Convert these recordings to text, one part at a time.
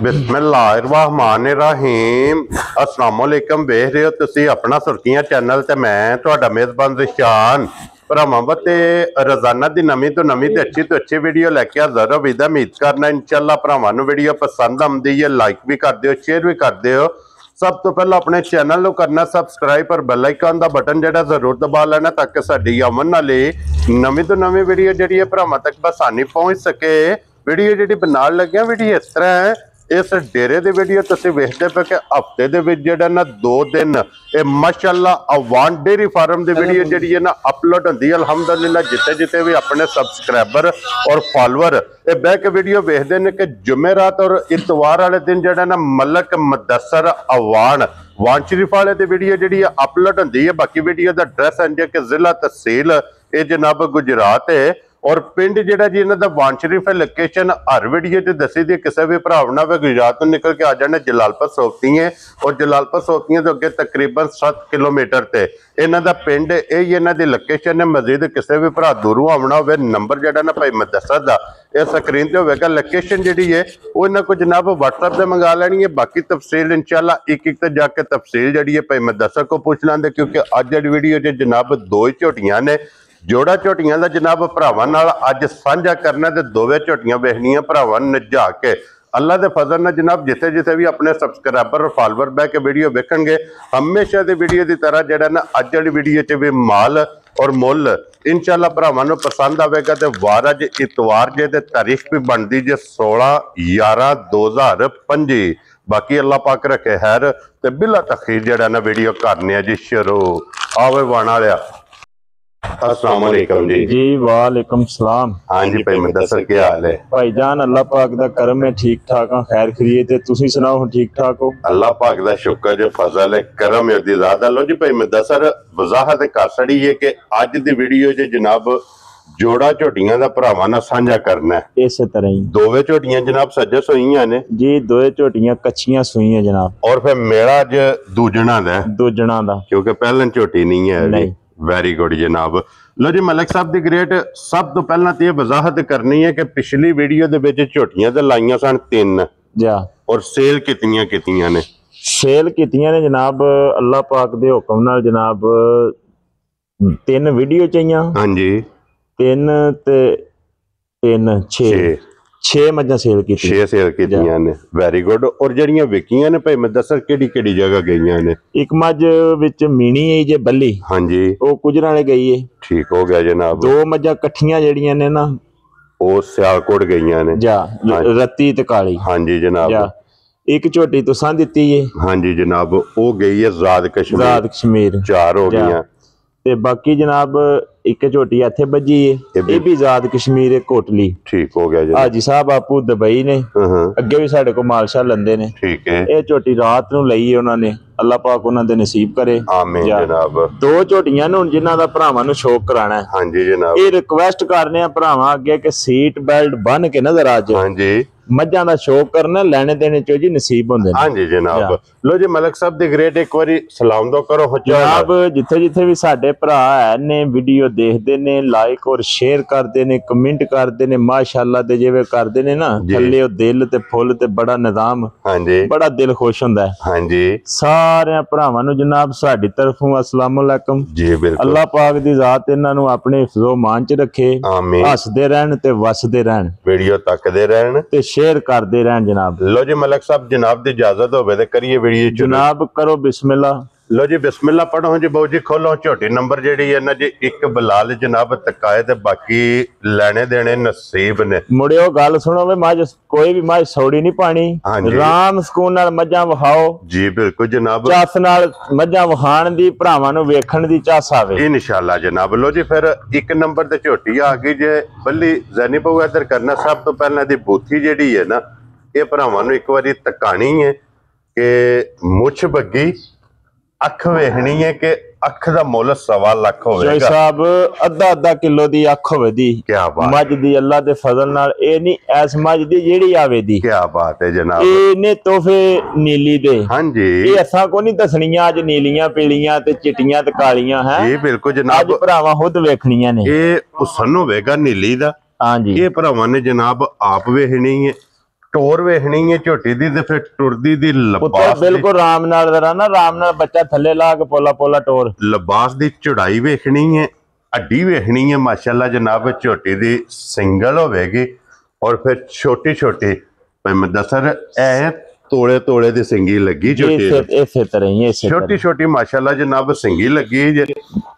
बिस्मिल्लाहिर्रहमानिर्रहीम अस्सलामुअलैकुम वेख रहे हो तुसी अपना सुर्खियां चैनल ते मैं तुहाडा मेज़बान रिशान भरावां ते रोजाना दी नवीं तो अच्छी वीडियो लैके हाज़र हो। उम्मीद करना इंशाअल्लाह भरावां नूं वीडियो पसंद आउंदी है। लाइक भी कर दिओ, शेयर भी कर दिओ। सब तो पहले अपने चैनल को करना सबसक्राइब और बेल आइकन का बटन जो जरूर दबा लेना ताकि साडी आवन वाली नवीं तो नवीं वीडियो जी भरावां तक बसानी पहुँच सके। वीडियो जी बनाने लगे वीडियो इस तरह है, इस डेरे की वीडियो तुसीं वेखदे पे कि हफ्ते दे विच जिहड़ा ना 2 दिन ये माशाअल्लाह अवान डेयरी फार्म की वीडियो जी है ना अपलोड होंदी है। अल्हम्दुलिल्लाह जिते जिते भी अपने सबसक्राइबर और फॉलोअर ये बह के वीडियो वेखदे ने कि जुमेरात और इतवार वाले दिन जिहड़ा ना मलक मुदस्सर अवान वान शरीफ वाले दी वीडियो जी अपलोड होंदी है। बाकी वीडियो का एड्रैस है कि जिला तहसील ये जनाब गुजरात है और पिंड जिहड़ा जी इन्हां दा वान शरीफ है। लोकेशन हर वीडियो च दसी दी, किसी भी भरा ना वे गुजरात तो निकल के आ जाने जलालपुर सोफतियां और जलालपुर सोफतियां तो अगे तकरीबन 7 किलोमीटर ते इन्हां दा पिंड यही इन्हां दी लोकेशन है। मजीद किसी भी भरा दूरों आना हो नंबर जिहड़ा ना भाई मुदस्सर दा ये स्क्रीन ते होगा। लोकेशन जिहड़ी है वो इन्हां को जनाब WhatsApp से मंगा लेनी है। बाकी तफसील इंशाअल्लाह एक एक ते जाके तफसील जिहड़ी है भाई मुदस्सर को पूछ लेंगे क्योंकि अज दी वीडियो च जनाब 2 ही झोटियां ने। जोड़ा झोटियां का जनाब भरावां नाल अज साझा करना ते दोवें झोटियां वेखनियां भरावां नजा के अल्लाह के फजल नाल जनाब जिथे जिथे भी अपने सबसक्राइबर और फॉलोअर बह के वीडियो वेखणगे हमेशा की वीडियो की तरह जिहड़ा ना अज वाली वीडियो च भी माल और मुल इंशाअल्लाह भरावां नूं पसंद आवेगा। तो वार अज इतवार जे ते तारीख भी बनती जे 16/11/2025। बाकी अल्लाह पाक रखे खैर ते बिला तखीर जिहड़ा ना वीडियो करने जी शुरू। आवे वाणा लिया अस्सलाम वालेकुम जी। जी वालेकुम सलाम। हाँ जी भाई मुदस्सर क्या हाल है? भाईजान अल्लाह पाक दा करम है, ठीक ठाक हां, खैर खैरियत है। तुसी सुनाओ ठीक ठाक हो? अल्लाह पाक दा शुक्र जो फजल है करम है दी ज़्यादा। लो जी भाई मुदस्सर वजाहत कर छड़ी है कि अज दी वीडियो च जनाब जोड़ा झोटियां दा भरावां नाल साझा करना है। इस तरह ही दोवें झोटियां जनाब सज्जे सोईयां ने जी, दोए झोटियां कच्चियां सुईयां जनाब। और फिर मेरा अज दूजना दा दूजना दा क्योंकि पहले झोटी नहीं है। नहीं वेरी गुड जनाब। लो जी मलिक साहब दी ग्रेट सब तो पहला तो ये वजाहत करनी है कि पिछली वीडियो दे विच झोटियां ते लाइयां सन 3 जा और सेल कितनियां ने? सेल कीतियां ने जनाब अल्लाह पाक दे हुक्म नाल जनाब 3 वीडियो चाहिए। हाँ जी 3 ते 3 6 मज्जां सेल की 6 सेल कीतियां ने। Very good. और जड़ियां विकियां ने भाई मुदस्सर केड़ी जगह गईयां ने? एक मज विच मीनी है जे बल्ली। हाँ जी वो गुजराले गई है। ठीक हो गया जनाब। 2 मज्जां कट्ठियां जड़ियां ने ना वो सियालकोट गईयां ने जा रत्ती ते काली। हाँ जी जनाब। जा एक झोटी तुसां दित्ती है। हाँ जी जनाब वो गई है आजाद कश्मीर 4 हो गईयां ते बाकी जनाब एक झोटी इत्थे बजी है ये भी आजाद कश्मीर है कोटली। ठीक हो गया हाजी साहब आपू दुबई ने अगे भी साडे को मालशा लंदे ने। ठीक है ये झोटी रात नूं लई है उन्होंने, अल्लाह पाक उन्हां दे नसीब करे आमीन जनाब। 2 झोटियां ने जिन्हां दा भरावां नूं शौक कराना है। हाँ जी जनाब ये रिक्वेस्ट करने आ भरावां अगे कि सीट बेल्ट बन के नजर आ जाए। हाँ जी मज्जां दा शौक करना लेने देने चो जी नसीब होंदे। हाँ जी जनाब। लो जी मलिक साहब दी ग्रेट एक बारी सलाम दो करो जनाब जिथे जिथे भी साडे भरा है ने वीडियो देखते ने लाइक और शेयर करते ने कमेंट करते ने माशाअल्लाह ते जिवें करते ने ना थल्ले दिल ते फुल ते बड़ा निजाम। हाँ जी बड़ा दिल खुश हुंदा है। हाँ जी सारे भरावां नूं जनाब साडी तरफों अस्सलाम वालेकुम जी। बिल्कुल अल्लाह पाक दी जात इन्हां नूं अपने हिफ्ज़ो मान च रखे, आमीन, हसदे रहन ते वसदे रहन, वीडियो तकदे रहन ते शेयर करते रहन जनाब। लो जी मलिक साहब जनाब दी इजाजत होवे ते करिए वीडियो जनाब करो बिस्मिल्लाह। लो जी बिस्मिल्लाह पढ़ो जी बाऊ जी खोलो झोटी नंबर जी है ना जी एक बलाल जनाब तकाए ते बाकी लेने देने नसीब ने। मुड़ियो गल सुनो वे मज कोई भी मज सौड़ी नहीं पानी। राम सुकून नाल मज्जां वहाओ जी। बिल्कुल जनाब चस नाल मज्जां वहाण दी भरावां नूं वेखण दी चस आवे इंशाअल्लाह जनाब। लो जी फिर एक नंबर ते झोटी आ गई जे बल्ली जैनी बाऊ इधर करना। सब तो पहला दी बूथी जी है ना ये भरावां नूं एक बारी तकानी है कि मुछ बग्गी अख वेखनी है कि अख दा मुल 1.25 लाख होवेगा साहब। अद्धा किलो दी अख होवे दी। क्या बात मज दी अल्लाह दे फजल नाल ए नहीं ऐस मज दी जेड़ी आवे दी। क्या बात है जनाब। ए ने तोहफे नीली दे। हां जी ए असां को नहीं दसणियां अज नीलियां पीलियां ते चिट्टियां ते कालियां हैं जी। बिल्कुल जनाब अज भरावां खुद वेखणियां ने। ए हुसन होवेगा नीली दा। हां जी ये भरावां ने जनाब आप वेखनी है ਟੋਰ ਵੇਖਣੀ ਹੈ ਝੋਟੀ ਦੀ ਤੇ ਫਿਰ ਟੁਰਦੀ ਦੀ ਪੁੱਤਰ ਲਿਬਾਸ ਬਿਲਕੁਲ ਆਰਾਮ ਨਾਲ ਜ਼ਰਾ ਨਾ, ਆਰਾਮ ਨਾਲ ਬੱਚਾ ਥੱਲੇ ਲਾ ਕੇ ਪੋਲਾ ਪੋਲਾ ਟੋਰ। ਲਿਬਾਸ ਦੀ ਚੜਾਈ ਵੇਖਣੀ ਹੈ, ਅੱਡੀ ਵੇਖਣੀ ਹੈ ਮਾਸ਼ਾਅੱਲਾ ਜਨਾਬ, ਝੋਟੀ ਦੀ ਸਿੰਗਲ ਹੋਵੇਗੀ ਔਰ ਫਿਰ ਛੋਟੀ ਛੋਟੀ ਭਾਈ ਮੁਦੱਸਰ ਇਹ ਤੋਲੇ ਤੋਲੇ ਦੀ ਸਿੰਗੀ ਲੱਗੀ ਝੋਟੀ ਇਸੇ ਤਰ੍ਹਾਂ ਹੀ ਛੋਟੀ ਛੋਟੀ ਮਾਸ਼ਾਅੱਲਾ ਜਨਾਬ ਸਿੰਗੀ ਲੱਗੀ ਜੇ।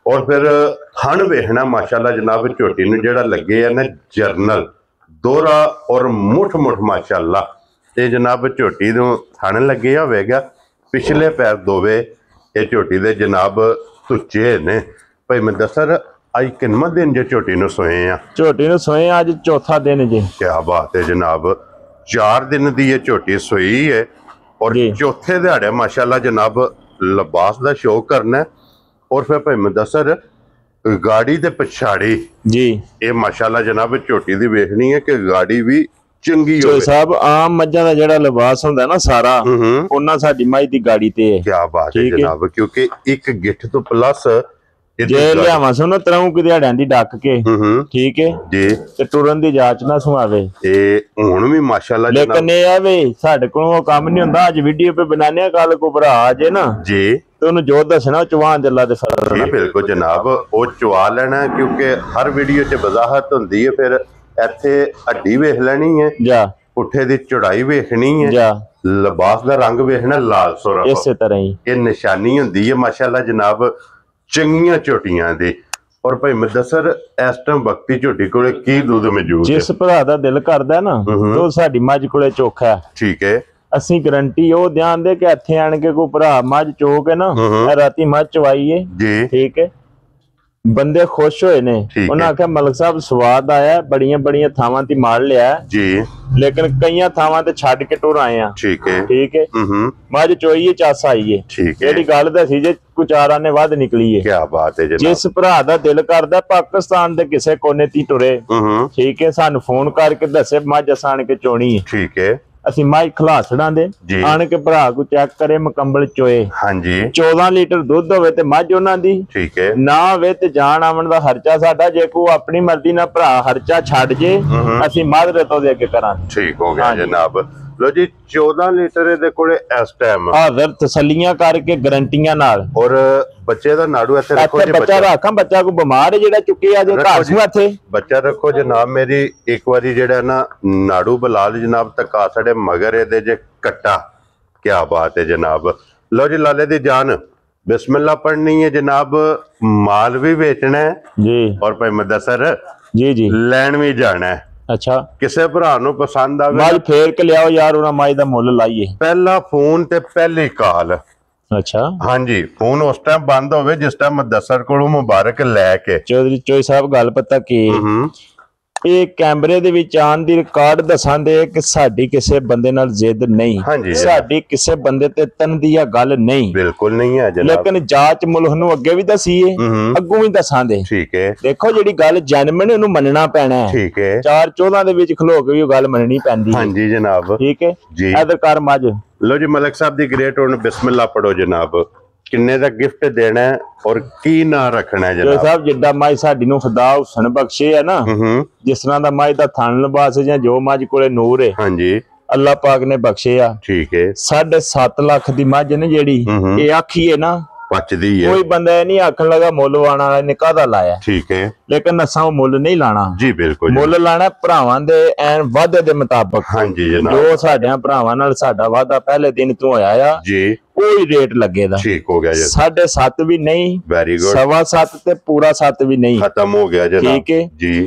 ਔਰ ਫਿਰ ਥਣ ਵੇਖਣਾ ਮਾਸ਼ਾਅੱਲਾ ਜਨਾਬ ਝੋਟੀ ਨੂੰ ਜਿਹੜਾ ਲੱਗੇ ਆ ਨਾ ਜਰਨਲ ਦੋਹਰਾ ਔਰ ਮੁੱਠ ਮੁੱਠ ਮਾਸ਼ਾਅੱਲਾ ਤੇ ਜਨਾਬ ਝੋਟੀ ਨੂੰ ਥਣ ਲੱਗੇ ਹੋਵੇਗਾ। ਪਿਛਲੇ ਪੈਰ ਦੋਵੇ ਇਹ ਝੋਟੀ ਦੇ ਜਨਾਬ ਤੁੱਚੇ ਨੇ। ਭਾਈ ਮੁਦੱਸਰ ਅੱਜ ਕਿੰਨਾ ਦਿਨ ਜੇ ਝੋਟੀ ਨੂੰ ਸੋਏ ਆ? ਝੋਟੀ ਨੂੰ ਸੋਏ ਅੱਜ ਚੌਥਾ ਦਿਨ ਜੀ। ਕੀ ਬਾਤ ਹੈ ਜਨਾਬ, 4 ਦਿਨ ਦੀ ਇਹ ਝੋਟੀ ਸੋਈ ਹੈ ਔਰ ਚੌਥੇ ਦਿਹਾੜੇ ਮਾਸ਼ਾਅੱਲਾ ਜਨਾਬ ਲਿਬਾਸ ਦਾ ਸ਼ੌਕ ਕਰਨਾ। ਔਰ ਫਿਰ ਭਾਈ ਮੁਦੱਸਰ ਗਾੜੀ ਤੇ ਪਛਾੜੀ ਜੀ ਇਹ ਮਾਸ਼ਾਅੱਲਾ ਜਨਾਬ ਝੋਟੀ ਦੀ ਵੇਖਣੀ ਹੈ ਕਿ ਗਾੜੀ ਵੀ ਚੰਗੀ ਹੋਵੇ। ਸਾਹਿਬ ਆਮ ਮੱਝਾਂ ਦਾ ਜਿਹੜਾ ਲਿਬਾਸ ਹੁੰਦਾ ਨਾ ਸਾਰਾ ਉਹਨਾਂ ਸਾਡੀ ਮੱਝ ਦੀ ਗਾੜੀ ਤੇ ਹੈ। ਕੀ ਬਾਤ ਹੈ ਜਨਾਬ, ਕਿਉਂਕਿ ਇੱਕ ਗਿੱਠ ਤੋਂ ਪਲੱਸ ਜੇ ਲਿਆਵਾਂ ਸੁਣੋ ਤਰ੍ਹਾਂ ਕਿ ਦਿਹਾੜਿਆਂ ਦੀ ਡੱਕ ਕੇ ਠੀਕ ਹੈ ਜੀ ਤੇ ਟੁਰਨ ਦੀ ਜਾਂਚ ਨਾ ਸੁਆਵੇ। ਤੇ ਹੁਣ ਵੀ ਮਾਸ਼ਾਅੱਲਾ ਲੇਕਿਨ ਇਹ ਆ ਵੀ ਸਾਡੇ ਕੋਲੋਂ ਉਹ ਕੰਮ ਨਹੀਂ ਹੁੰਦਾ। ਅੱਜ ਵੀਡੀਓ ਪੇ ਬਣਾਣੇ ਆ, ਕੱਲ ਕੋ ਭਰਾ ਆ ਜੇ ਨਾ ਜੀ ਤੇ ਉਹਨੂੰ ਜੋ ਦੱਸਣਾ ਚਵਾਨ ਜੱਲਾ ਦੇ ਫਰਕ ਜੀ ਬਿਲਕੁਲ ਜਨਾਬ ਉਹ ਚਵਾ ਲੈਣਾ, ਕਿਉਂਕਿ ਹਰ ਵੀਡੀਓ 'ਚ ਵਜ਼ਾਹਤ ਹੁੰਦੀ ਹੈ। ਫਿਰ ਇੱਥੇ ਹੱਡੀ ਵੇਖ ਲੈਣੀ ਹੈ ਜਾ, ਪੁੱਠੇ ਦੀ ਚੜਾਈ ਵੇਖਣੀ ਹੈ ਜਾ, ਲਿਬਾਸ ਦਾ ਰੰਗ ਵੇਖਣਾ ਲਾਲ ਸੁਰਖ, ਇਸੇ ਤਰ੍ਹਾਂ ਹੀ ਇਹ ਨਿਸ਼ਾਨੀ ਹੁੰਦੀ ਹੈ ਮਾਸ਼ਾਅੱਲਾ ਜਨਾਬ ਚੰਗੀਆਂ ਝੋਟੀਆਂ ਦੀ। ਔਰ ਭਾਈ ਮੁਦੱਸਰ ਇਸ ਟਾਈਮ ਵਕਤੀ ਝੋਟੀ ਕੋਲੇ ਕੀ ਦੁੱਧ ਮੌਜੂਦ ਹੈ? ਜਿਸ ਭਰਾ ਦਾ ਦਿਲ ਕਰਦਾ ਨਾ ਉਹ ਸਾਡੀ ਮੱਝ ਕੋਲੇ ਚੋਖਾ ਹੈ। ਠੀਕ ਹੈ, ਅਸੀਂ ਗਰੰਟੀ ਉਹ ਧਿਆਨ ਦੇ ਕਿ ਇੱਥੇ ਆਣ ਕੇ ਕੋਈ ਭਰਾ ਮੱਝ ਚੋ ਕੇ ਨਾ ਰਾਤੀ ਮੱਝ ਚਵਾਈਏ ਜੀ ਠੀਕ ਹੈ, ਬੰਦੇ ਖੁਸ਼ ਹੋਏ ਨੇ। ਉਹਨਾਂ ਆਖਿਆ ਮਲਕ ਸਾਹਿਬ ਸਵਾਦ ਆਇਆ, ਬੜੀਆਂ ਬੜੀਆਂ ਥਾਵਾਂ ਤੇ ਮਾਰ ਲਿਆ ਜੀ, ਲੇਕਿਨ ਕਈਆਂ ਥਾਵਾਂ ਤੇ ਛੱਡ ਕੇ ਟੁਰ ਆਏ ਆ। ਠੀਕ ਹੈ, ਠੀਕ ਹੈ, ਮੱਝ ਚੋਈਏ ਚੱਸ ਆਈਏ। ਠੀਕ ਹੈ, ਜਿਹੜੀ ਗੱਲ ਦੱਸੀ ਜੇ ਕੁਚਾਰਾਂ ਨੇ ਵੱਧ ਨਿਕਲੀ ਹੈ। ਕੀ ਬਾਤ ਹੈ ਜਨਾਬ। ਜਿਸ ਭਰਾ ਦਾ ਦਿਲ ਕਰਦਾ ਪਾਕਿਸਤਾਨ ਦੇ ਕਿਸੇ ਕੋਨੇ ਤੀ ਟੁਰੇ ਠੀਕ ਹੈ, ਸਾਨੂੰ ਫੋਨ ਕਰਕੇ ਦੱਸੇ ਮੱਝ ਆਣ ਕੇ ਚੋਣੀ ਹੈ। ਠੀਕ ਹੈ, ਅਸੀਂ ਮੱਝ ਖਲਾ ਛੜਾਂਦੇ ਆਣ ਕੇ ਭਰਾ ਕੋ ਚੈੱਕ ਕਰੇ ਮੁਕੰਮਲ ਚੋਏ। ਹਾਂਜੀ 14 ਲੀਟਰ ਦੁੱਧ ਹੋਵੇ ਤੇ ਮੱਝ ਉਹਨਾਂ ਦੀ ਠੀਕ ਹੈ, ਨਾ ਹੋਵੇ ਤੇ ਜਾਣ ਆਵਣ ਦਾ ਖਰਚਾ ਸਾਡਾ। ਜੇ ਕੋ ਆਪਣੀ ਮਰਜ਼ੀ ਨਾਲ ਭਰਾ ਖਰਚਾ ਛੱਡ ਜੇ ਅਸੀਂ ਮਾਦਰੇ ਤੋਂ ਦੇ ਅੱਗੇ ਕਰਾਂਗੇ। ਠੀਕ ਹੋ ਗਿਆ ਜਨਾਬ। ਲੋ ਜੀ 14 ਲੀਟਰ ਦੇ ਕੋਲੇ ਇਸ ਟਾਈਮ ਹਾਜ਼ਰ ਤਸੱਲੀਆਂ ਕਰਕੇ ਗਰੰਟੀਆਂ ਨਾਲ। ਔਰ ਬੱਚੇ ਦਾ ਨਾੜੂ ਇੱਥੇ ਰੱਖੋ ਜੀ। ਬੱਚਾ ਰੱਖਾਂ, ਬੱਚਾ ਕੋ ਬਿਮਾਰ ਹੈ ਜਿਹੜਾ ਚੁੱਕੇ ਆ ਜੇ ਘਰ ਨੂੰ ਇੱਥੇ ਬੱਚਾ ਰੱਖੋ ਜਨਾਬ। ਮੇਰੀ ਇੱਕ ਵਾਰੀ ਜਿਹੜਾ ਨਾ ਨਾੜੂ ਬਲਾਲ ਜਨਾਬ ਤੱਕਾ ਸਾਡੇ ਮਗਰ ਇਹਦੇ ਜੇ ਕੱਟਾ। ਕੀ ਬਾਤ ਹੈ ਜਨਾਬ। ਲੋ ਜੀ ਲਾਲੇ ਦੀ ਜਾਨ ਬਿਸਮਿल्लाह ਪੜਨੀ ਹੈ ਜਨਾਬ। ਮਾਲ ਵੀ ਵੇਚਣਾ ਹੈ ਜੀ ਔਰ ਭਾਈ ਮੁਦੱਸਰ ਜੀ ਜੀ ਲੈਣ ਵੀ ਜਾਣਾ ਹੈ। ਅੱਛਾ, ਕਿਸੇ ਭਰਾ ਨੂੰ ਪਸੰਦ ਆਵੇ ਮੱਝ ਫੇਰ ਕੇ ਲਿਆਓ ਯਾਰ, ਉਹਨਾਂ ਮੱਝ ਦਾ ਮੁੱਲ ਲਾਈਏ। ਪਹਿਲਾ ਫੋਨ ਤੇ ਪਹਿਲੀ ਕਾਲ। ਅੱਛਾ ਹਾਂਜੀ, ਫੋਨ ਉਸ ਟਾਈਮ ਬੰਦ ਹੋਵੇ ਜਿਸ ਟਾਈਮ ਮੁਦੱਸਰ ਕੋਲੋਂ ਮੁਬਾਰਕ ਲੈ ਕੇ। ਚੌਧਰੀ ਚੋਈ ਸਾਹਿਬ ਗੱਲ ਪਤਾ ਕੀ ਇਹ ਕੈਮਰੇ ਦੇ ਵਿੱਚ ਆਉਣ ਦੀ ਰਿਕਾਰਡ ਦੱਸਾਂਦੇ ਕਿ ਸਾਡੀ ਕਿਸੇ ਬੰਦੇ ਨਾਲ ਜ਼ਿੱਦ ਨਹੀਂ, ਸਾਡੀ ਕਿਸੇ ਬੰਦੇ ਤੇ ਤਨਦੀਆ ਗੱਲ ਨਹੀਂ, ਬਿਲਕੁਲ ਨਹੀਂ ਹੈ ਜਨਾਬ। ਲੇਕਿਨ ਜਾਂਚ ਮੁਲਕ ਨੂੰ ਅੱਗੇ ਵੀ ਦਸੀਏ ਅੱਗੋਂ ਵੀ ਦੱਸਾਂਦੇ। ਠੀਕ ਹੈ, ਦੇਖੋ ਜਿਹੜੀ ਗੱਲ ਜੈਨੂਇਨ ਉਹਨੂੰ ਮੰਨਣਾ ਪੈਣਾ ਹੈ। ਠੀਕ ਹੈ, 4-14 ਦੇ ਵਿੱਚ ਖਲੋ ਕੇ ਵੀ ਉਹ ਗੱਲ ਮੰਨਣੀ ਪੈਂਦੀ ਹੈ। ਹਾਂਜੀ ਜਨਾਬ। ਠੀਕ ਹੈ ਜੀ, ਇਧਰ ਕਰ ਮੱਝ। ਲੋ ਜੀ ਮਲਕ ਸਾਹਿਬ ਦੀ ਗ੍ਰੇਟ ਹੁਣ ਬਿਸਮਿल्लाह ਪੜੋ ਜਨਾਬ। ਕਿੰਨੇ ਦਾ ਗਿਫਟ ਦੇਣਾ ਹੈ ਔਰ ਕੀ ਨਾਂ ਰੱਖਣਾ ਹੈ ਜਨਾਬ? ਸਾਹਿਬ ਜਿੱਦਾਂ ਮਾਈ ਸਾਡੀ ਨੂੰ ਖੁਦਾ ਹੁਸਨ ਬਖਸ਼ੇ ਹੈ ਨਾ, ਜਿਸ ਤਰ੍ਹਾਂ ਦਾ ਮਾਈ ਦਾ ਥਣ ਲਿਬਾਸ ਜਾਂ ਜੋ ਮੱਝ ਕੋਲੇ ਨੂਰ ਹੈ ਹਾਂਜੀ ਅੱਲਾਹ ਪਾਕ ਨੇ ਬਖਸ਼ੇ ਆ। ਠੀਕ ਹੈ, 7.5 ਲੱਖ ਦੀ ਮੱਝ ਨੇ ਜਿਹੜੀ ਇਹ ਆਖੀਏ ਨਾ ਪਚਦੀ ਹੈ। ਕੋਈ ਬੰਦਾ ਇਹ ਨਹੀਂ ਆਖਣ ਲਗਾ ਮੁੱਲ ਵਾਣਾ ਵਾਲਾ ਨੇ ਕਾਹਦਾ ਲਾਇਆ। ਠੀਕ ਹੈ, ਲੇਕਿਨ ਅਸਾਂ ਉਹ ਮੁੱਲ ਨਹੀਂ ਲਾਣਾ ਜੀ। ਬਿਲਕੁਲ, ਮੁੱਲ ਲਾਣਾ ਭਰਾਵਾਂ ਦੇ ਐਨ ਵਾਅਦੇ ਦੇ ਮੁਤਾਬਕ। ਹਾਂਜੀ ਜਨਾਬ, ਜੋ ਸਾਡਿਆਂ ਭਰਾਵਾਂ ਨਾਲ ਸਾਡਾ ਵਾਅਦਾ ਪਹਿਲੇ ਦਿਨ ਤੋਂ ਹੋਇਆ ਆ ਜੀ ਉਹੀ ਰੇਟ ਲੱਗੇਗਾ। ਠੀਕ ਹੋ ਗਿਆ ਜੀ। 7.5 ਵੀ ਨਹੀਂ, ਵੈਰੀ ਗੁੱਡ, 7.25 ਤੇ ਪੂਰਾ 7 ਵੀ ਨਹੀਂ, ਖਤਮ ਹੋ ਗਿਆ ਜਨਾਬ। ਠੀਕ ਹੈ ਜੀ,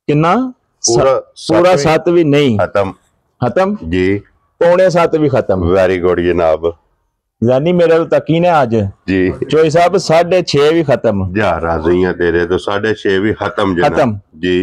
ਕਿੰਨਾ ਪੂਰਾ 7 ਵੀ ਨਹੀਂ, ਖਤਮ ਜੀ, ਪੌਣੇ 7 ਵੀ ਖਤਮ। ਵੈਰੀ ਗੁੱਡ ਜਨਾਬ। यानी मेरे तो तकीन है आज जी चोई साहब 6.5 भी खत्म जा राजी है तेरे तो 6.5 भी खत्म जी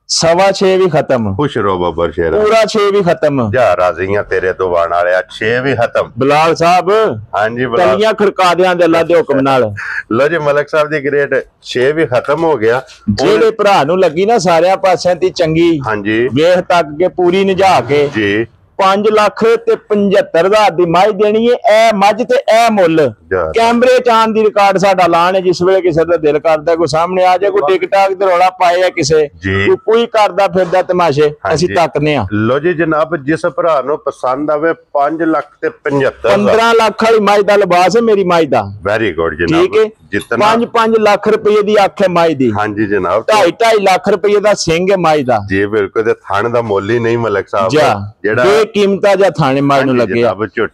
6.25 भी खत्म। खुश रहो बब्बर शेरा पूरा 6 भी खत्म जा राजी है तेरे तो वाण वाले 6 भी खत्म। बिलाल साहब हां जी कलियां खड़का दियां दे अल्लाह दे हुक्म नाल। लो जी मलक साहब दी ग्रेट 6 भी खत्म हो गया। जेड़े भरा नु लगी ना सारे पासियां ती चंगी हां जी वेख तक के पूरी निजा के जी 5 ਲੱਖ ਤੇ 75,000 ਦੀ ਮੱਝ ਦੇਣੀ ਹੈ। ਇਹ ਮੱਝ ਤੇ ਇਹ ਮੁੱਲ ਕੈਮਰੇ ਚ ਆਉਣ ਦੀ ਰਿਕਾਰਡ ਸਾਡਾ ਐਲਾਨ ਹੈ। ਜਿਸ ਵੇਲੇ ਕਿਸੇ ਦਾ ਦਿਲ ਕਰਦਾ ਕੋਈ ਸਾਹਮਣੇ ਆ ਜਾਏ, ਕੋਈ ਟਿਕਟਾਕ ਤੇ ਰੌਲਾ ਪਾਏ ਆ ਕਿਸੇ, ਕੋਈ ਕਰਦਾ ਫਿਰਦਾ ਤਮਾਸ਼ੇ, ਅਸੀਂ ਤੱਕਦੇ ਆ। ਲੋ ਜੀ ਜਨਾਬ, ਜਿਸ ਭਰਾ ਨੂੰ ਪਸੰਦ ਆਵੇ 5 ਲੱਖ ਤੇ 75 15 ਲੱਖ ਵਾਲੀ ਮੱਝ ਦਾ ਲਿਬਾਸ ਹੈ ਮੇਰੀ ਮੱਝ ਦਾ। ਵੈਰੀ ਗੁੱਡ ਜਨਾਬ। ਠੀਕ ਹੈ, ਜਿਤਨਾ 5 ਲੱਖ ਰੁਪਏ ਦੀ ਅੱਖ ਹੈ ਮੱਝ ਦੀ। ਹਾਂਜੀ ਜਨਾਬ। 2.5 ਲੱਖ ਰੁਪਏ ਦਾ ਸਿੰਘ ਹੈ ਮੱਝ ਦਾ। ਜੀ ਬਿਲਕੁਲ, ਤੇ ਥਣ ਦਾ ਮੁੱਲ ਹੀ ਨਹੀਂ ਮਲਕ ਸਾਹਿਬ ਜਿਹੜਾ ਇਹ ਕੀਮਤਾਂ ਜਾਂ ਥਾਣੇ ਮੱਝ ਨੂੰ ਲੱਗੇ।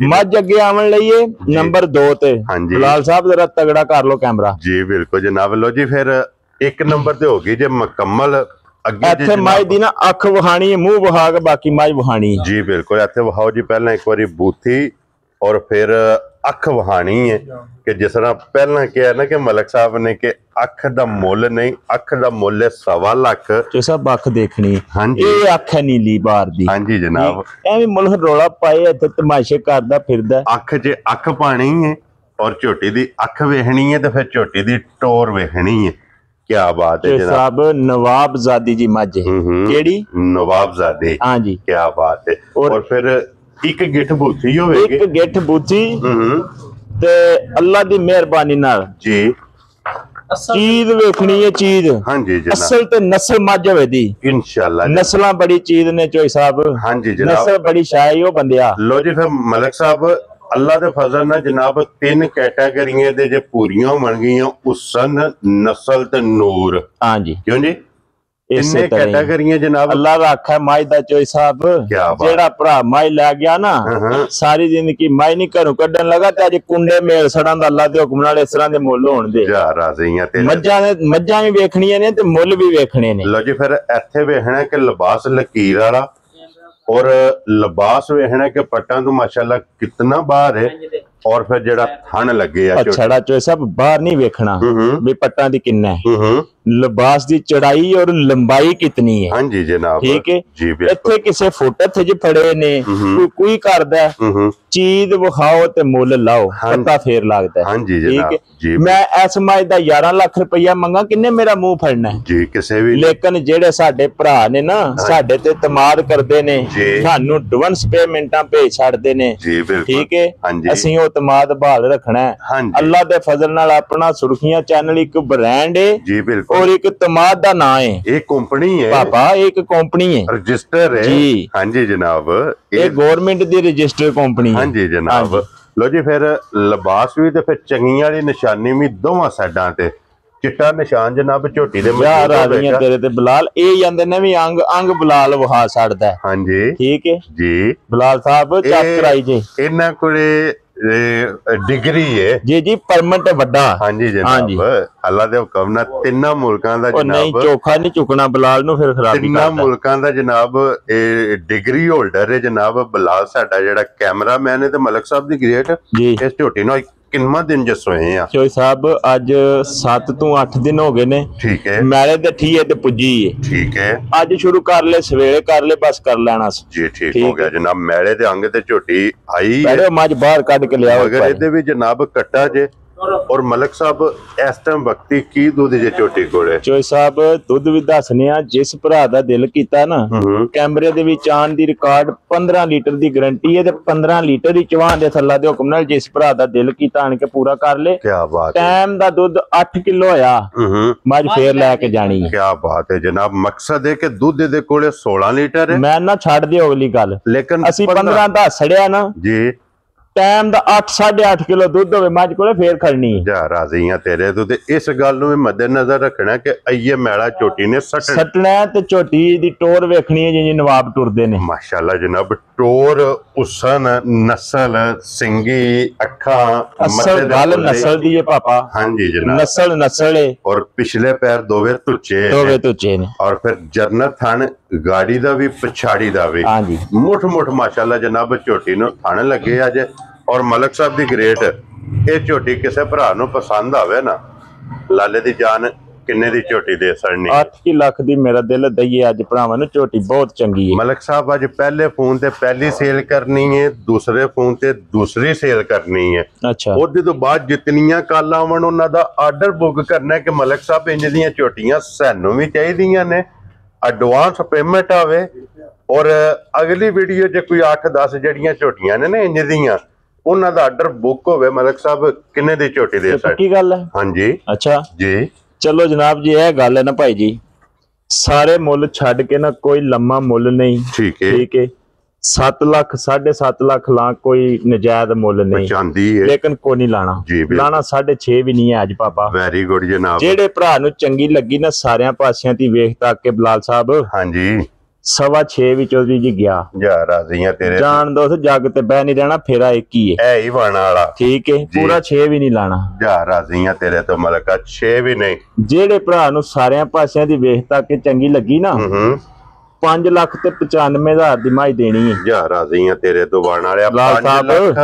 ਮੱਝ ਅੱਗੇ ਆਉਣ ਲਈਏ ਨੰਬਰ 2 ਤੇ ਬਲਾਲ ਸਾਹਿਬ ਜਰਾ ਤਗੜਾ ਕਰ ਲੋ ਕੈਮਰਾ। ਜੀ ਬਿਲਕੁਲ ਜਨਾਬ। ਲੋ ਜੀ ਫਿਰ 1 ਨੰਬਰ ਤੇ ਹੋ ਗਈ ਜੇ ਮੁਕੰਮਲ। ਅੱਗੇ ਇੱਥੇ ਮੱਝ ਦੀ ਨਾ ਅੱਖ ਵਹਾਣੀ, ਮੂੰਹ ਵਹਾ ਕੇ ਬਾਕੀ ਮੱਝ ਵਹਾਣੀ। ਜੀ ਬਿਲਕੁਲ, ਇੱਥੇ ਵਹਾਓ ਜੀ ਪਹਿਲਾਂ ਇੱਕ ਵਾਰੀ ਬੂਥੀ ਔਰ ਫਿਰ ਅੱਖ ਵਹਾਣੀ ਹੈ ਕਿ ਜਿਸ ਤਰ੍ਹਾਂ ਪਹਿਲਾਂ ਕਿਹਾ ਨਾ ਕਿ ਮਲਕ ਸਾਹਿਬ ਨੇ ਕਿ ਅੱਖ ਦਾ ਮੁੱਲ ਨਹੀਂ, ਅੱਖ ਦਾ ਮੁੱਲ ਹੈ 1.25 ਲੱਖ। ਜੋ ਸਭ ਅੱਖ ਦੇਖਣੀ। ਹਾਂਜੀ, ਇਹ ਅੱਖ ਹੈ ਨੀਲੀ ਬਾਰ ਦੀ। ਹਾਂਜੀ ਜਨਾਬ। ਐਵੇਂ ਮੁਲਕ ਰੌਲਾ ਪਾਏ ਇੱਥੇ ਤਮਾਸ਼ੇ ਕਰਦਾ ਫਿਰਦਾ। ਅੱਖ 'ਚ ਅੱਖ ਪਾਣੀ ਹੈ ਔਰ ਝੋਟੀ ਦੀ ਅੱਖ ਵੇਖਣੀ ਹੈ ਤੇ ਫਿਰ ਝੋਟੀ ਦੀ ਟੋਰ ਵੇਖਣੀ ਹੈ। क्या बात है जनाब। नवाबजादी जी मझ केड़ी? नवाबजादे। हाँ जी, क्या बात है। और फिर एक गिठ बूथी होवेगी। एक गिठ बूथी ते अल्लाह दी मेहरबानी नाल जी चीज वेखनी है चीज। हाँ जी जनाब। असल ते नस्ल मझ होवे दी इंशाल्लाह। नस्लां बड़ी चीज ने चोई साहब। हाँ जी जनाब। नस्ल बड़ी शाही हो बंदिया। लो जी फिर मलक साहब अल्लाह दे फजल नाल जनाब 3 कैटेगरियां दे जे पूरियां बन गईयां, हुसन, नस्ल ते नूर। हां जी, क्यों जी? इन्ने कैटेगरियां जनाब अल्लाह रखा है मझ दा चोई साहब। जेड़ा भरा मझ लै गया ना सारी जिंदगी मझ नहीं घरों कड्डन लगा ते अज कुंडे मेल सड़ां दा अल्लाह दे हुक्म नाल इस तरह दे मुੱਲ होण दे। जा राज़ियां ते मज्जां भी वेखणियां ने ते मुੱਲ भी वेखणे ने। लो जी फिर इत्थे वेखना कि लिबास लकीर वाला और लिबास वेखना कि पट्टां तो माशाल्लाह कितना बाहर है और फिर जेड़ा थन लगे छड़ा चो सब बाहर नहीं वेखना भी पट्टां दी किन्ना है, लिबास दी चढ़ाई और लंबाई कितनी है। हाँ जी जनाब। ठीक है जी। इत्थे किसे फुट हत्थ च फड़े ने कोई करदा चीज विखाओ ते मुੱਲ लाओ पता फेर लगदा। हाँ जी जनाब। जी मैं इस मझ दा 11 लाख रुपया मंगा, किन्ने मेरा मुंह फड़ना है जी किसे भी। लेकिन जेड़े साडे भरा ने ना साडे ते इतमाद करदे ने, सानू एडवांस पेमेंटां भेज छड़दे ने। ठीक है, ਅਸੀਂ ਉਹ ਇਤਮਾਦ ਬਹਾਲ ਰੱਖਣਾ ਹੈ। अल्लाह दे फजल नाल अपना सुर्खियां चैनल एक ब्रांड है जी बिल्कुल और एक इतमाद दा नाम है। एक कंपनी है पापा, एक कंपनी है, रजिस्टर है जी। हाँ जी जनाब, ये गवर्नमेंट दी रजिस्टर कंपनी। हाँ जी जनाब। लो जी फिर लिबास भी ते फिर चंगी वाली निशानी भी दोवां साइडां ते चिट्टा निशान जनाब झोटी दे राजियां तेरे ते बलाल ए ਜਾਂਦੇ ਨੇ ਵੀ अंग अंग बलाल वहा छड़दा। हां जी ठीक है जी। बलाल साहब चेक कराई जी, इन्हां कोले डिग्री है जी जी, परमिट वड्डा। हां जी जनाब, अल्लाह दे हुक्म नाल तिन्ना मुल्कां दा जनाब नहीं चोखा नहीं चुकना बलाल नु फिर खराबी करदा। तिन्ना मुल्कां दा जनाब ए डिग्री होल्डर है जनाब बलाल। साडा जेड़ा कैमरामैन है ते मलक साहब दी ग्रेट जी इस झोटी नु किन्ना दिन जस होए आ चोई साहब? अज 7 ਤੋਂ 8 दिन हो गए ने। ठीक है, मैले ते ठीए ते पुजी है। ठीक है, अज शुरू कर ले, सवेरे कर ले, बस कर लेना जी। ठीक हो गया जनाब। मैले ते अंग ते झोटी आई है, मज बाहर कढ के लिया मगर इहदे भी जनाब कट्टा जे। और मलक साहब इस टाइम वक्ती की दूध जे झोटी कोले? चोई साहब दुध भी दसने आ, जिस भरा दा दिल कीता ना कैमरे दे विच आन the record 15 litre the guarantee है ते 15 लीटर ही चवान दे थल्ला दे हुक्म नाल जिस भरा दा दिल कीता आन के पूरा कर ले। क्या बात है। टाइम दा दुध 8 किलो होया, मज फेर लेके जानी है। क्या बात है जनाब। मकसद है कि दुध दे कोले 16 लीटर है। मैं ना छड़ दे अगली गल, लेकिन असि 15 दस छड़िया ना जी। टाइम दा 8 8.5 किलो दूध होवे मज कोले फेर खड़नी जा राजियां तेरे तो। इस गल नु मद्देनजर रखना कि अइये मैला झोटी ने सटना ते झोटी दी टोर वेखनी है जिवें नवाब टुरदे ने। माशाल्लाह जनाब, टोर, हुसन, नस्ल, सिंगी, अखा, असल गल नस्ल दी है पापा। हां जी जनाब, नस्ल है। और पिछले पैर दोवे तुचे ने और फिर जरनत थन गाड़ी दा भी पछाड़ी दा भी। हां जी, मुठ मुठ माशाल्लाह जनाब झोटी नु थन लगे अज। और मलक साहब दी ग्रेट ये झोटी किसे भरा नु पसंद आवे ना, लाले दी जान किन्ने दी झोटी दे सड़नी? 8 लाख दी मेरा दिल दईए अज भरावां नु, झोटी बहुत चंगी है। मलक साहब अज पहले फोन ते पहली सेल करनी है, दूसरे फोन ते दूसरी सेल करनी है। अच्छा, ओदे तो बाद जितनियां कल आवन उन्हां दा आर्डर बुक करना है कि मलक साहब इंज दियां झोटियां सानू भी चाहिदियां ने, एडवांस पेमेंट आवे ਔਰ ਅਗਲੀ ਵੀਡੀਓ 'ਚ ਕੋਈ 8-10 ਜਿਹੜੀਆਂ ਝੋਟੀਆਂ ਨੇ ਨਾ ਇੰਜ ਦੀਆਂ, ਉਹਨਾਂ ਦਾ ਆਰਡਰ ਬੁੱਕ ਹੋਵੇ ਮਲਕ ਸਾਹਿਬ, ਕਿੰਨੇ ਦੀ ਝੋਟੀ ਦੇ ਸਕਦੇ? ਕੀ ਗੱਲ ਹੈ? ਹਾਂਜੀ ਅੱਛਾ ਜੀ, ਚਲੋ ਜਨਾਬ ਜੀ, ਇਹ ਗੱਲ ਹੈ ਨਾ ਭਾਈ ਜੀ, ਸਾਰੇ ਮੁੱਲ ਛੱਡ ਕੇ ਨਾ ਕੋਈ ਲੰਮਾ ਮੁੱਲ ਨਹੀਂ। ਠੀਕ ਹੈ, ਠੀਕ ਹੈ। 7 ਲੱਖ 7.5 ਲੱਖ ਲਾ, ਕੋਈ ਨਜਾਇਜ਼ ਮੁੱਲ ਨਹੀਂ ਚਾਹੁੰਦੀ ਹੈ, ਲੇਕਿਨ ਕੋਈ ਨਹੀਂ ਲਾਣਾ। ਲਾਣਾ 6.5 ਵੀ ਨਹੀਂ ਹੈ ਅੱਜ ਪਾਪਾ। ਵੈਰੀ ਗੁੱਡ ਜਨਾਬ। ਜਿਹੜੇ ਭਰਾ ਨੂੰ ਚੰਗੀ ਲੱਗੀ ਨਾ ਸਾਰਿਆਂ ਪਾਸਿਆਂ ਦੀ ਵੇਖ ਤੱਕ ਕੇ ਬਲਾਲ ਸਾਹਿਬ, ਹਾਂਜੀ 6.25 ਵਿੱਚੋਂ ਜੀ ਗਿਆ ਜਾ ਰਾਜ਼ੀਆਂ ਤੇਰੇ ਜਾਣ ਦੋ, ਜੱਗ ਤੇ ਬਹਿ ਨਹੀਂ ਰਹਿਣਾ, ਫੇਰਾ ਇੱਕ ਹੀ ਹੈ। ਇਹ ਹੀ ਬਾਣਾ ਵਾਲਾ। ਠੀਕ ਹੈ, ਪੂਰਾ 6 ਵੀ ਨਹੀਂ ਲਾਣਾ। ਜਾ ਰਾਜ਼ੀਆਂ ਤੇਰੇ ਤੋਂ ਮਲਕਾ, 6 ਵੀ ਨਹੀਂ। ਜਿਹੜੇ ਭਰਾ ਨੂੰ ਸਾਰਿਆਂ ਪਾਸਿਆਂ ਦੀ ਵੇਖ ਤੱਕ ਕੇ ਚੰਗੀ ਲੱਗੀ ਨਾ, 5 ਲੱਖ ਤੇ 95,000 ਦੀ ਮਾਈ ਦੇਣੀ ਹੈ। ਜਾ ਰਾਜ਼ੀਆਂ ਤੇਰੇ ਤੋਂ ਬਾਣ ਵਾਲਿਆ, 5 ਲੱਖ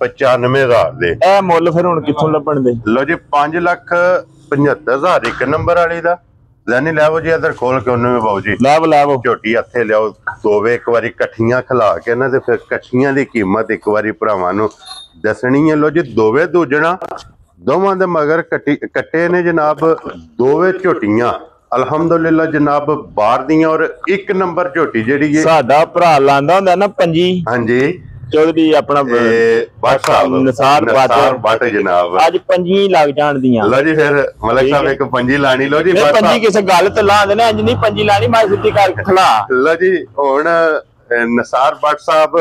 95,000 ਦੇ। ਇਹ ਮੁੱਲ ਫਿਰ ਹੁਣ ਕਿੱਥੋਂ ਲੱਭਣ ਦੇ? ਲੋ ਜੀ 5 ਲੱਖ 75,000 ਇੱਕ ਨੰਬਰ ਵਾਲੀ ਦਾ ਲੈਣੀ। ਲੈਵੋ ਜੀ ਇਧਰ ਖੋਲ ਕੇ ਉਹਨੂੰ ਵੀ ਬਾਊ ਜੀ ਲੈਵੋ ਝੋਟੀ ਹੱਥੇ ਲਿਆਓ, ਦੋਵੇਂ ਇੱਕ ਵਾਰੀ ਇਕੱਠੀਆਂ ਖਿਲਾ ਕੇ ਨਾ, ਤੇ ਫਿਰ ਇਕੱਠੀਆਂ ਦੀ ਕੀਮਤ ਇੱਕ ਵਾਰੀ ਭਰਾਵਾਂ ਨੂੰ ਦੱਸਣੀ ਹੈ। ਲੋ ਜੀ ਦੋਵੇਂ ਦੂਜਣਾ, ਦੋਵਾਂ ਦੇ ਮਗਰ ਕੱਟੇ ਨੇ ਜਨਾਬ, ਦੋਵੇਂ ਝੋਟੀਆਂ ਅਲਹਮਦੁਲਿਲਾ ਜਨਾਬ ਬਾਹਰ ਦੀਆਂ। ਔਰ ਇੱਕ ਨੰਬਰ ਝੋਟੀ ਜਿਹੜੀ ਹੈ ਸਾਡਾ ਭਰਾ ਲਾਂਦਾ ਹੁੰਦਾ ਨਾ ਪੰਜੀ, ਹਾਂਜੀ ਚੌਧਰੀ ਆਪਣਾ ਨਸਾਰ ਬੱਟ ਜਨਾਬ, ਅੱਜ ਪੰਜੀ ਲੱਗ ਜਾਣ ਦੀਆਂ। ਲੋ ਜੀ ਫਿਰ ਮਲਕ ਸਾਹਿਬ ਇੱਕ ਪੰਜੀ ਲਾਣੀ। ਲੋ ਜੀ ਪੰਜੀ ਕਿਸੇ ਗੱਲ ਤੇ ਲਾ ਦੇਣਾ, ਇੰਜ ਨਹੀਂ ਪੰਜੀ ਲਾਣੀ, ਮੈਂ ਸਿੱਧੀ ਕਰਕੇ ਖਲਾ। ਲੋ ਜੀ ਹੁਣ ਨਸਾਰ ਬੱਟ ਸਾਹਿਬ,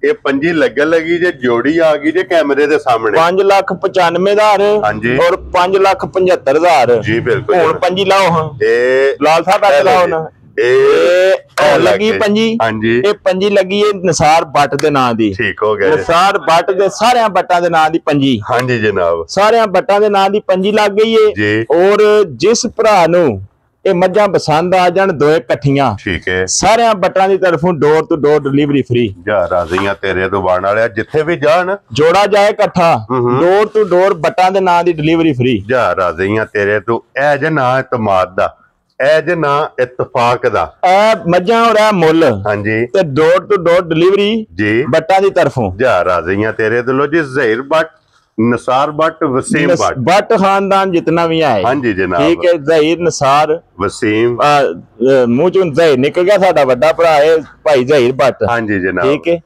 ਇਹ ਪੰਜੀ ਲੱਗਣ ਲੱਗੀ ਜੇ, ਜੋੜੀ ਆ ਗਈ ਜੇ ਕੈਮਰੇ ਦੇ ਸਾਹਮਣੇ। 5,95,000 ਹਾਂਜੀ ਔਰ 5,75,000 ਜੀ ਬਿਲਕੁਲ। ਹੁਣ ਪੰਜੀ ਲਾਓ ਹਾਂ, ਇਹ ਲਾਲ ਸਾਹਿਬ ਆ ਲਾਓ ਨਾ। ਇਹ ਲੱਗੀ ਪੰਜੀ, ਹਾਂਜੀ ਇਹ ਪੰਜੀ ਲੱਗੀ ਹੈ ਨਸਾਰ ਬੱਟ ਦੇ ਨਾਂ ਦੀ। ਠੀਕ ਹੋ ਗਿਆ, ਨਸਾਰ ਬੱਟ ਦੇ ਸਾਰਿਆਂ ਬੱਟਾਂ ਦੇ ਨਾਂ ਦੀ ਪੰਜੀ। ਹਾਂਜੀ ਜਨਾਬ, ਸਾਰਿਆਂ ਬੱਟਾਂ ਦੇ ਨਾਂ ਦੀ ਪੰਜੀ ਲੱਗ ਗਈ ਏ ਜੀ। ਔਰ ਜਿਸ ਭਰਾ ਨੂੰ ਇਹ ਮੱਝਾਂ ਪਸੰਦ ਆ ਜਾਣ ਦੋਏ ਇਕੱਠੀਆਂ, ਠੀਕ ਹੈ, ਸਾਰਿਆਂ ਬੱਟਾਂ ਦੀ ਤਰਫੋਂ door to door delivery free. ਜਾ ਰਾਜ਼ੀਆਂ ਤੇਰੇ ਤੋਂ ਬਾਣ ਵਾਲਿਆ, ਜਿੱਥੇ ਵੀ ਜਾਣ ਜੋੜਾ ਜਾਏ ਇਕੱਠਾ, ਡੋਰ ਟੂ ਡੋਰ ਬੱਟਾਂ ਦੇ ਨਾਂ ਦੀ ਡਿਲੀਵਰੀ ਫ੍ਰੀ। ਜਾ ਰਾਜ਼ੀਆਂ ਤੇਰੇ ਤੋਂ, ਇਹ ਜੇ ਨਾ ਇਤਮਾਦ ਦਾ, ਇਹ ਜੇ ਨਾ ਇਤਫਾਕ ਦਾ, ਇਹ ਮੱਝਾਂ ਔਰ ਇਹ ਮੁੱਲ, ਹਾਂਜੀ, ਤੇ ਡੋਰ ਟੂ ਡੋਰ ਡਿਲੀਵਰੀ ਜੀ ਬੱਟਾਂ ਦੀ ਤਰਫੋਂ। ਜਾ ਰਾਜ਼ੀਆਂ ਤੇਰੇ ਤੋਂ। ਲੋ ਜੀ ਜ਼ਹੀਰ ਬੱਟ, ਨਸਾਰ ਬੱਟ, ਵਸੀਮ ਬੱਟ, ਬੱਟ ਖਾਨਦਾਨ ਜਿतना भी आए, ਹਾਂਜੀ ਜਨਾਬ, ठीक है। ਜ਼ਹੀਰ ਨਸਾਰ ਵਸੀਮ, ਮੂੰਹ ਚੋਂ ਜ਼ਹੀਰ ਨਿਕਲ ਗਿਆ, ਸਾਡਾ ਵੱਡਾ ਭਰਾ ਹੈ ਭਾਈ ਜ਼ਹੀਰ ਬੱਟ। ਹਾਂਜੀ ਜਨਾਬ, ਠੀਕ ਹੈ।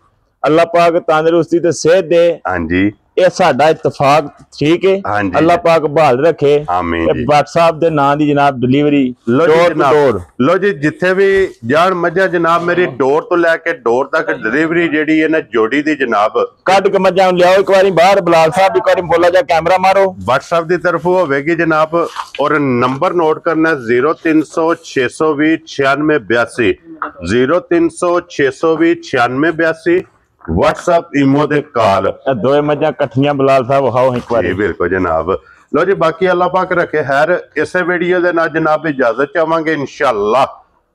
ਅੱਲਾਹ ਪਾਕ ਤੰਦਰੁਸਤੀ ਤੇ ਸਿਹਤ ਦੇ, ਹਾਂਜੀ ਇਹ ਸਾਡਾ ਇਤਫਾਕ। ਠੀਕ ਹੈ, ਹਾਂਜੀ, ਅੱਲਾਹ ਪਾਕ ਬਹਾਲ ਰੱਖੇ। ਆਮੀਨ ਜੀ। ਬੱਟ ਸਾਹਿਬ ਦੇ ਨਾਂ ਦੀ ਜਨਾਬ ਡਿਲੀਵਰੀ ਲੋ ਜੀ ਡੋਰ ਟੂ ਜਨਾਬ, ਡੋਰ। ਲੋ ਜੀ ਜਿੱਥੇ ਵੀ ਜਾਣ ਮੱਝਾਂ ਜਨਾਬ, ਮੇਰੀ ਡੋਰ ਤੋਂ ਲੈ ਕੇ ਡੋਰ ਤੱਕ ਡਿਲੀਵਰੀ ਜਿਹੜੀ ਹੈ ਨਾ ਜੋੜੀ ਦੀ ਜਨਾਬ, ਕੱਢ ਕੇ ਮੱਝਾਂ ਨੂੰ ਲਿਆਓ ਇੱਕ ਵਾਰੀ ਬਾਹਰ। ਬਲਾਲ ਸਾਹਿਬ ਇੱਕ ਵਾਰੀ ਬੋਲਾ ਜਾ, ਕੈਮਰਾ ਮਾਰੋ। WhatsApp ਦੀ ਤਰਫੋਂ ਹੋਵੇਗੀ ਜਨਾਬ। ਔਰ ਨੰਬਰ ਨੋਟ ਕਰਨਾ 0300 620 9682, 0300 620 9682, WhatsApp ਈਮੋ ਦੇ ਕਾਲ। ਇਹ ਦੋਏ ਮੱਝਾਂ ਇਕੱਠੀਆਂ ਬਲਾਲ ਸਾਹਿਬ ਵਿਖਾਓ ਇੱਕ ਵਾਰੀ। ਜੀ ਬਿਲਕੁਲ ਜਨਾਬ। ਲੋ ਜੀ ਬਾਕੀ ਅੱਲਾਹ ਪਾਕ ਰੱਖੇ ਖੈਰ। ਇਸੇ ਵੀਡੀਓ ਦੇ ਨਾਲ ਜਨਾਬ ਇਜਾਜ਼ਤ ਚਾਹਾਂਗੇ, ਇਨਸ਼ਾਅੱਲਾ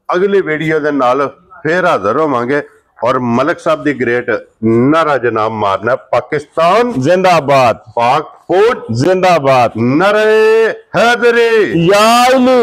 ਅਗਲੀ ਵੀਡੀਓ ਦੇ ਨਾਲ ਫੇਰ ਹਾਜ਼ਰ ਹੋਵਾਂਗੇ। ਔਰ ਮਲਕ ਸਾਹਿਬ ਦੀ ਗ੍ਰੇਟ ਨਾਰਾ ਜਨਾਬ ਮਾਰਨਾ, ਪਾਕਿस्तान जिंदाबाद, पाक फौज जिंदाबाद, नारे हैदरी। या अली।